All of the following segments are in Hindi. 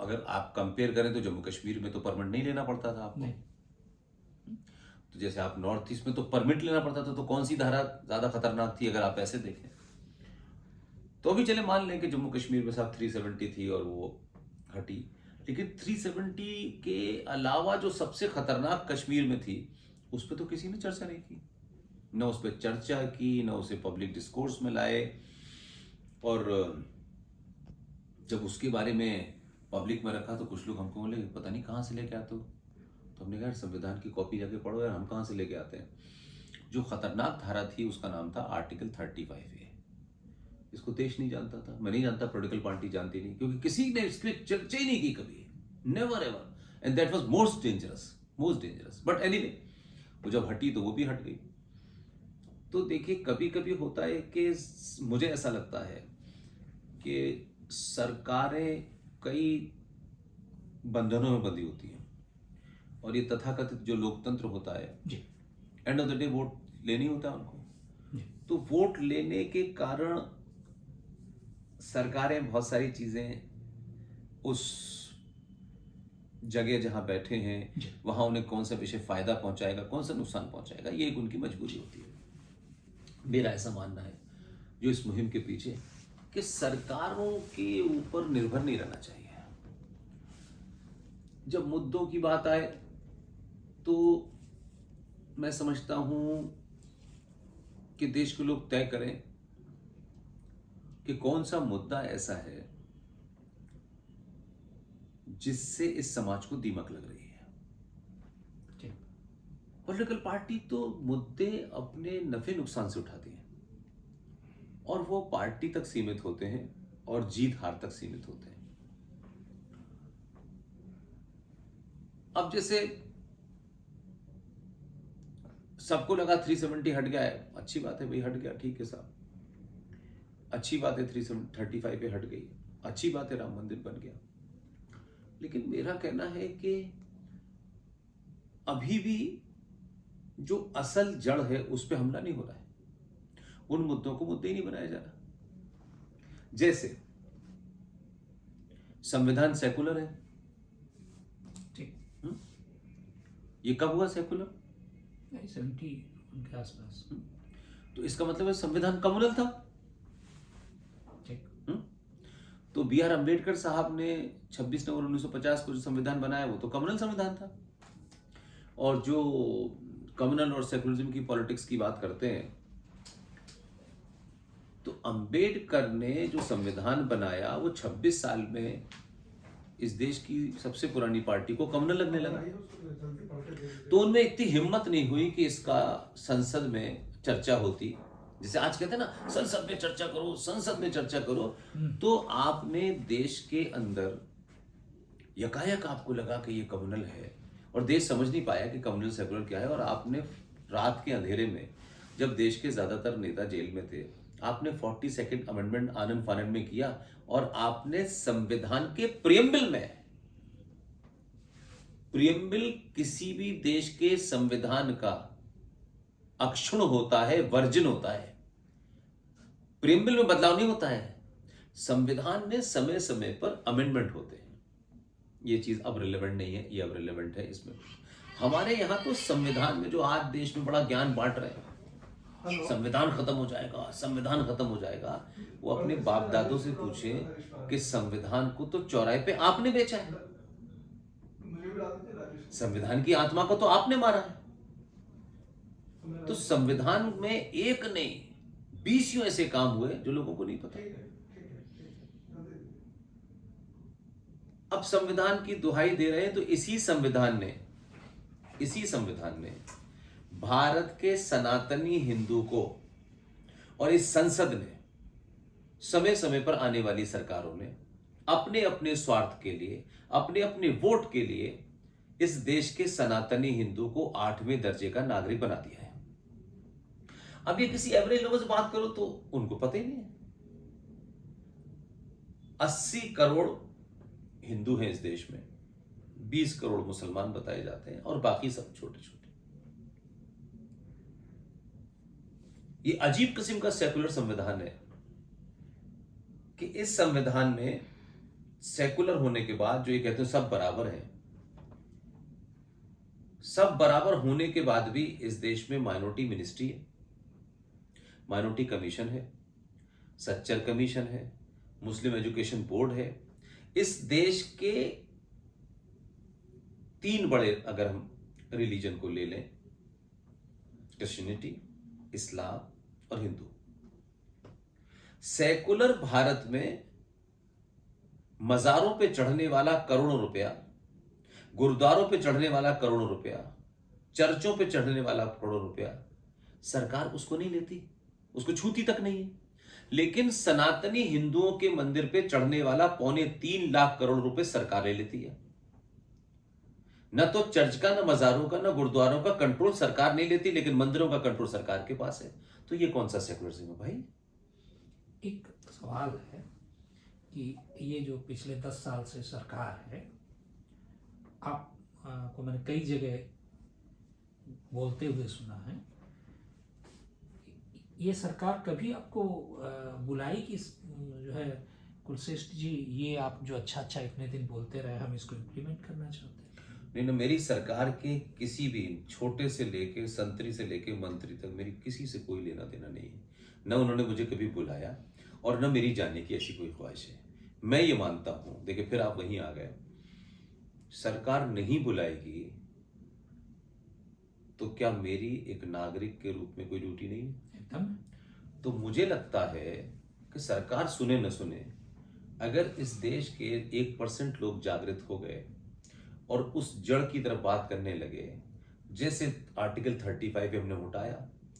अगर आप कंपेयर करें तो जम्मू कश्मीर में तो परमिट नहीं लेना पड़ता था आपको। नहीं। तो जैसे आप नॉर्थ ईस्ट में तो परमिट लेना पड़ता था, तो कौन सी धारा ज्यादा खतरनाक थी अगर आप ऐसे देखें? तो अभी चले मान लें कि जम्मू कश्मीर में साहब 370 थी और वो हटी, लेकिन 370 के अलावा जो सबसे खतरनाक कश्मीर में थी उस पर तो किसी ने चर्चा नहीं की, न उस पर चर्चा की, न उसे पब्लिक डिस्कोर्स में लाए। और जब उसके बारे में पब्लिक में रखा तो कुछ लोग हमको बोले पता नहीं कहाँ से लेके आते हो। तो हमने कहा संविधान की कॉपी जाके पढ़ो यार, हम कहाँ से लेके आते हैं। जो खतरनाक धारा थी उसका नाम था आर्टिकल 35A। इसको देश नहीं जानता था, मैं नहीं जानता, पॉलिटिकल पार्टी जानती नहीं, क्योंकि किसी ने इसकी चर्चा ही नहीं की कभी, never ever. And that was most dangerous, most dangerous. But anyway, वो जब हटी तो वो भी हट गई। तो देखिए, कभी कभी होता है कि मुझे ऐसा लगता है कि सरकारें कई बंधनों में बंधी होती हैं, और ये तथाकथित जो लोकतंत्र होता है, जी। End of the day vote लेनी होता है उनको। जी। तो वोट लेने के कारण सरकारें बहुत सारी चीजें उस जगह जहां बैठे हैं जी। वहां उन्हें कौन सा विषय फायदा पहुंचाएगा, कौन सा नुकसान पहुंचाएगा, ये एक उनकी मजबूरी होती है। मेरा ऐसा मानना है जो इस मुहिम के पीछे, कि सरकारों के ऊपर निर्भर नहीं रहना चाहिए। जब मुद्दों की बात आए तो मैं समझता हूं कि देश के लोग तय करें कि कौन सा मुद्दा ऐसा है जिससे इस समाज को दीमक लग रही है। जी। पॉलिटिकल पार्टी तो मुद्दे अपने नफे नुकसान से उठाती हैं, और वो पार्टी तक सीमित होते हैं और जीत हार तक सीमित होते हैं। अब जैसे सबको लगा 370 हट गया है, अच्छी बात है भाई, हट गया, ठीक है साहब, अच्छी बात है। 335 पे हट गई, अच्छी बात है, राम मंदिर बन गया। लेकिन मेरा कहना है कि अभी भी जो असल जड़ है उस पर हमला नहीं हो रहा है, उन मुद्दों को मुद्दे ही नहीं बनाया जा रहा। जैसे संविधान सेकुलर है, ठीक। ये कब हुआ सेकुलर? 70 उनके आसपास। तो इसका मतलब है संविधान कम्युनल था। ठीक। तो बी आर अम्बेडकर साहब ने 26 नवंबर 1950 को जो संविधान बनाया वो तो कम्युनल संविधान था। और जो कम्युनल और सेकुलरिज्म की पॉलिटिक्स की बात करते हैं, तो अंबेडकर ने जो संविधान बनाया वो 26 साल में इस देश की सबसे पुरानी पार्टी को कम्युनल लगने लगा। तो उनमें इतनी हिम्मत नहीं हुई कि इसका संसद में चर्चा होती। जैसे आज कहते हैं ना, संसद में चर्चा करो, संसद में चर्चा करो। तो आपने देश के अंदर यकायक आपको लगा कि ये कम्युनल है, और देश समझ नहीं पाया कि कम्युनल सेकुलर क्या है। और आपने रात के अंधेरे में, जब देश के ज्यादातर नेता जेल में थे, आपने 42nd अमेंडमेंट आनन फानन में किया, और आपने संविधान के प्रियम्बल किसी भी देश के संविधान का अक्षुण होता है, वर्जन होता है। प्रियम्बल में बदलाव नहीं होता है, संविधान में समय समय पर अमेंडमेंट होते हैं। ये चीज अब रिलेवेंट नहीं है, ये अब रिलेवेंट है। इसमें हमारे यहाँ तो संविधान में जो आज देश में बड़ा ज्ञान बांट रहे हैं, संविधान खत्म हो जाएगा, संविधान खत्म हो जाएगा। वो अपने बाप दादों से पूछें कि संविधान को तो चौराहे पे आपने बेचा है, संविधान की आत्मा को तो आपने मारा है। तो संविधान में एक नहीं 20 ऐसे काम हुए जो लोगों को नहीं पता। अब संविधान की दुहाई दे रहे हैं, तो इसी संविधान ने भारत के सनातनी हिंदू को और इस संसद ने समय समय पर आने वाली सरकारों ने अपने अपने स्वार्थ के लिए, अपने अपने वोट के लिए इस देश के सनातनी हिंदू को 8वें दर्जे का नागरिक बना दिया है। अब ये किसी एवरेज लोगों से बात करो तो उनको पता ही नहीं है। 80 करोड़ हिंदू हैं इस देश में, 20 करोड़ मुसलमान बताए जाते हैं, और बाकी सब छोटे छोटे। ये अजीब किस्म का सेकुलर संविधान है कि इस संविधान में सेकुलर होने के बाद जो ये कहते हैं सब बराबर हैं, सब बराबर होने के बाद भी इस देश में माइनॉरिटी मिनिस्ट्री है, माइनॉरिटी कमीशन है, सच्चर कमीशन है, मुस्लिम एजुकेशन बोर्ड है। इस देश के 3 बड़े अगर हम रिलीजन को ले लें, क्रिश्चियनिटी, इस्लाम और हिंदू। सेकुलर भारत में मजारों पे चढ़ने वाला करोड़ों रुपया, गुरुद्वारों पे चढ़ने वाला करोड़ों रुपया, चर्चों पे चढ़ने वाला करोड़ों रुपया, सरकार उसको नहीं लेती, उसको छूती तक नहीं है। लेकिन सनातनी हिंदुओं के मंदिर पे चढ़ने वाला 3.25 लाख करोड़ रुपए सरकार ले लेती है। न तो चर्च का, न मजारों का, न गुरुद्वारों का कंट्रोल सरकार नहीं लेती, लेकिन मंदिरों का कंट्रोल सरकार के पास है। तो ये कौन सा सेकुलरिज्म है भाई? एक सवाल है कि ये जो पिछले 10 साल से सरकार है, आप को मैंने कई जगह बोलते हुए सुना है, ये सरकार कभी आपको बुलाई कि जो है कुलश्रेष्ठ जी, ये आप जो अच्छा इतने दिन बोलते रहे, हम इसको इम्प्लीमेंट करना चाहते हैं? नहीं, मेरी सरकार के किसी भी छोटे से लेके संतरी से लेके मंत्री तक मेरी किसी से कोई लेना देना नहीं है। न उन्होंने मुझे कभी बुलाया और न मेरी जाने की ऐसी कोई ख्वाहिश है। मैं ये मानता हूं, देखिए फिर आप वहीं आ गए, सरकार नहीं बुलाएगी तो क्या मेरी एक नागरिक के रूप में कोई ड्यूटी नहीं है? एकदम। तो मुझे लगता है कि सरकार सुने न सुने, अगर इस देश के 1% लोग जागृत हो गए और उस जड़ की तरफ बात करने लगे, जैसे आर्टिकल 35 हमने उठाया,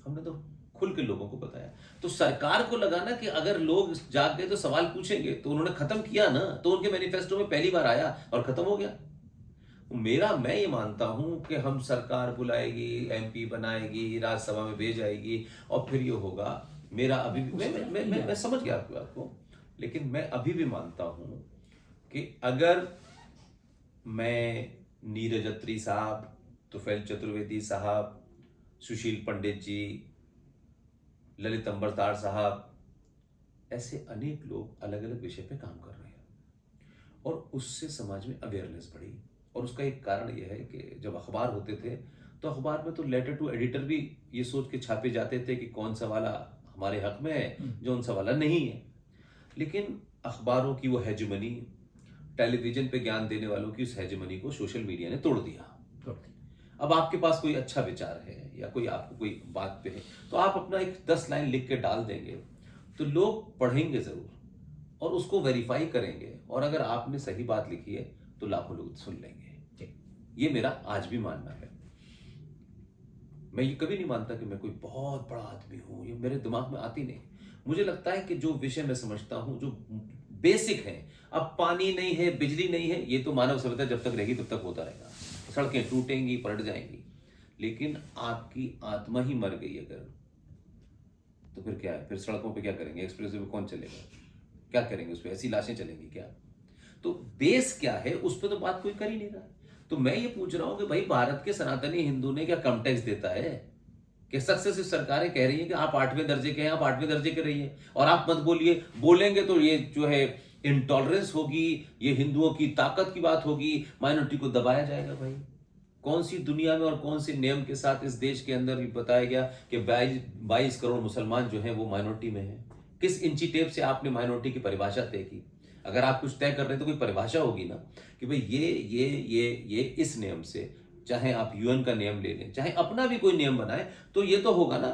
हमने तो खुल के लोगों को बताया, तो सरकार को लगा ना कि अगर लोग जाग गए तो सवाल पूछेंगे, तो उन्होंने खत्म किया ना, तो उनके मैनिफेस्टो में पहली बार आया और खत्म हो गया। मैं ये मानता हूं कि हम सरकार बुलाएगी, एमपी बनाएगी, राज्यसभा में भेजाएगी और फिर ये होगा। मेरा अभी भी मैं समझ गया आपकी बात को, लेकिन मैं अभी भी मानता हूं कि अगर मैं नीरज अत्री साहब, तुफैल चतुर्वेदी साहब, सुशील पंडित जी, ललित अंबरतार साहब, ऐसे अनेक लोग अलग अलग विषय पे काम कर रहे हैं और उससे समाज में अवेयरनेस बढ़ी। और उसका एक कारण यह है कि जब अखबार होते थे तो अखबार में तो लेटर टू एडिटर भी ये सोच के छापे जाते थे कि कौन सा वाला हमारे हक में है, जो उनसा वाला नहीं है। लेकिन अखबारों की वो हेजमनी, टेलीविजन पे ज्ञान देने वालों की उस हेजमनी को सोशल मीडिया ने तोड़ दिया। अब आपके पास कोई अच्छा विचार है या कोई आपको कोई बात पे है, तो आप अपना एक 10 लाइन लिख के डाल देंगे तो लोग पढ़ेंगे जरूर और उसको वेरीफाई करेंगे, और अगर आपने सही बात लिखी है तो लाखों लोग सुन लेंगे। ये मेरा आज भी मानना है। मैं ये कभी नहीं मानता कि मैं कोई बहुत बड़ा आदमी हूं, ये मेरे दिमाग में आती नहीं। मुझे लगता है कि जो विषय मैं समझता हूं, जो बेसिक है, अब पानी नहीं है, बिजली नहीं है, ये तो मानव सभ्यता जब तक रहेगी तब तक होता रहेगा, सड़कें टूटेंगी, पलट जाएंगी, लेकिन आपकी आत्मा ही मर गई अगर, तो फिर क्या है? फिर सड़कों पे क्या करेंगे? एक्सप्रेसवे पे कौन चलेगा? क्या करेंगे? उस पर ऐसी लाशें चलेंगी क्या? तो बेस क्या है, उस पर तो बात कोई कर ही नहीं रहा। तो मैं ये पूछ रहा हूं कि भाई, भारत के सनातनी हिंदू ने क्या कम टैक्स देता है? कि सक्सेसिव सरकारें कह रही हैं कि आप 8वें दर्जे के हैं, आप 8वें दर्जे के रहिए और आप मत बोलिए, बोलेंगे तो ये जो है इंटॉलरेंस होगी, ये हिंदुओं की ताकत की बात होगी, माइनॉरिटी को दबाया जाएगा। भाई, कौन सी दुनिया में और कौन से नियम के साथ इस देश के अंदर बताया गया कि 22 करोड़ मुसलमान जो हैं वो माइनॉरिटी में हैं? किस इंची टेप से आपने माइनॉरिटी की परिभाषा तय की? अगर आप कुछ तय कर रहे हैं तो कोई परिभाषा होगी ना कि भाई ये इस नियम से, चाहे आप यूएन का नियम ले लें, चाहे अपना भी कोई नियम बनाए, तो ये तो होगा ना।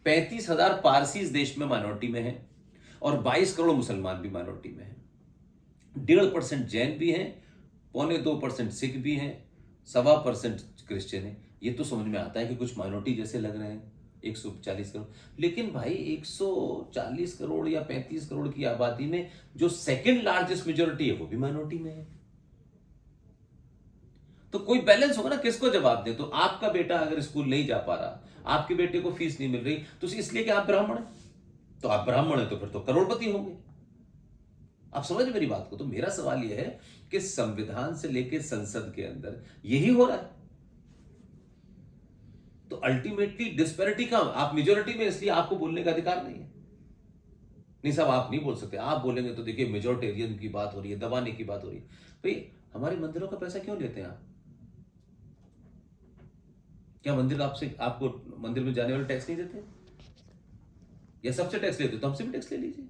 35,000 पारसी इस देश में माइनॉरिटी में है और 22 करोड़ मुसलमान भी माइनॉरिटी में है। 1.5% जैन भी हैं, 2.25% सिख भी हैं, 1.25% क्रिश्चियन है। ये तो समझ में आता है कि कुछ माइनॉरिटी जैसे लग रहे हैं, 140 करोड़। लेकिन भाई 140 करोड़ या 35 करोड़ की आबादी में जो सेकंड लार्जेस्ट मेजोरिटी है वो भी माइनॉरिटी में है। तो कोई बैलेंस होगा ना, किसको जवाब दे? तो आपका बेटा अगर स्कूल नहीं जा पा रहा, आपके बेटे को फीस नहीं मिल रही, तो इसलिए कि आप ब्राह्मण हैं, तो आप ब्राह्मण हैं तो फिर तो करोड़पति होंगे। आप समझ मेरी बात को? तो मेरा सवाल यह है कि संविधान से लेकर संसद के अंदर यही हो रहा है, तो अल्टीमेटली डिस्पैरिटी का आप मेजोरिटी में, इसलिए आपको बोलने का अधिकार नहीं है। नहीं साहब आप नहीं बोल सकते, आप बोलेंगे तो देखिए मेजोरिटेरियन की बात हो रही है, दबाने की बात हो रही है। भाई हमारे मंदिरों का पैसा क्यों लेते हैं आप? क्या मंदिर आपको मंदिर में जाने वाले टैक्स नहीं देते? या सबसे टैक्स लेते हो तो हमसे भी टैक्स ले लीजिए।